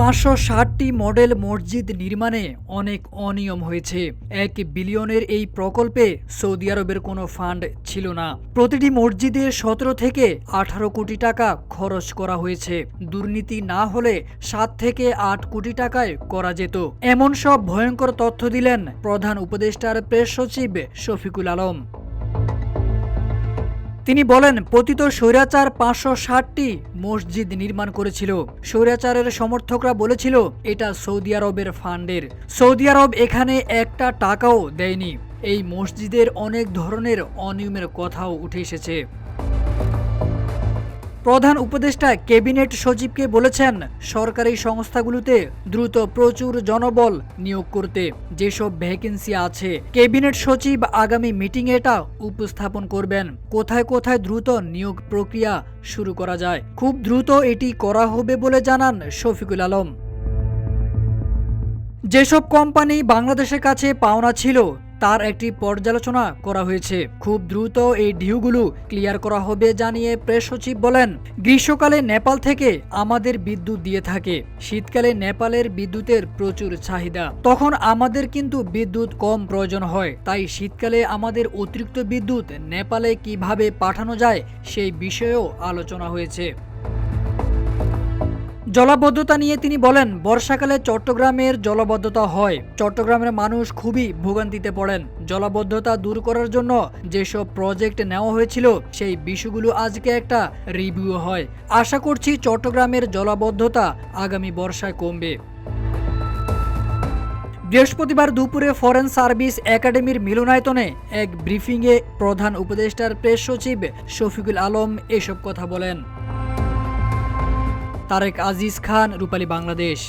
560টি model মসজিদ নির্মাণে অনেক অনিয়ম হয়েছে। 1 বিলিয়নের এই প্রকল্পে সৌদি আরবের কোনো ফান্ড ছিল না। প্রতিটি মসজিদে 17 থেকে 18 কোটি টাকা খরচ করা হয়েছে। দুর্নীতি না হলে 7 থেকে 8 কোটি টাকায় করা যেত। এমন সব ভয়ঙ্কর তথ্য দিলেন প্রধান উপদেষ্টার প্রেস সচিব শফিকুল আলম। তিনি বলেন, পতিত স্বৈরাচার 560টি মসজিদ নির্মাণ করেছিল। স্বৈরাচারের সমর্থকরা বলেছিল এটা সৌদি আরবের ফান্ডের। সৌদি আরব এখানে একটা টাকাও দেয়নি। এই মসজিদের অনেক ধরনের অনিয়মের কথাও উঠে এসেছে। প্রধান উপদেষ্টা ক্যাবিনেট সচিবকে বলেছেন সরকারি সংস্থাগুলোতে দ্রুত প্রচুর জনবল নিয়োগ করতে। যেসব ভ্যাকেন্সি আছে ক্যাবিনেট সচিব আগামী মিটিংয়ে এটা উপস্থাপন করবেন। কোথায় কোথায় দ্রুত নিয়োগ প্রক্রিয়া শুরু করা যায়, খুব দ্রুত এটি করা হবে বলে জানান শফিকুল আলম। যেসব কোম্পানি বাংলাদেশের কাছে পাওনা ছিল তার একটি পর্যালোচনা করা হয়েছে। খুব দ্রুত এই ডিউগুলো ক্লিয়ার করা হবে জানিয়ে প্রেস সচিব বলেন, গ্রীষ্মকালে নেপাল থেকে আমাদের বিদ্যুৎ দিয়ে থাকে। শীতকালে নেপালের বিদ্যুতের প্রচুর চাহিদা, তখন আমাদের কিন্তু বিদ্যুৎ কম প্রয়োজন হয়। তাই শীতকালে আমাদের অতিরিক্ত বিদ্যুৎ নেপালে কিভাবে পাঠানো যায় সেই বিষয়েও আলোচনা হয়েছে। জলাবদ্ধতা নিয়ে তিনি বলেন, বর্ষাকালে চট্টগ্রামের জলাবদ্ধতা হয়। চট্টগ্রামের মানুষ খুবই ভোগান্তিতে পড়েন। জলাবদ্ধতা দূর করার জন্য যেসব প্রজেক্ট নেওয়া হয়েছিল সেই বিষয়গুলো আজকে একটা রিভিউ হয়। আশা করছি চট্টগ্রামের জলাবদ্ধতা আগামী বর্ষায় কমবে। বৃহস্পতিবার দুপুরে ফরেন সার্ভিস একাডেমির মিলনায়তনে এক ব্রিফিংয়ে প্রধান উপদেষ্টার প্রেস সচিব শফিকুল আলম এসব কথা বলেন। তারেক আজিজ খান, রূপালী বাংলাদেশ।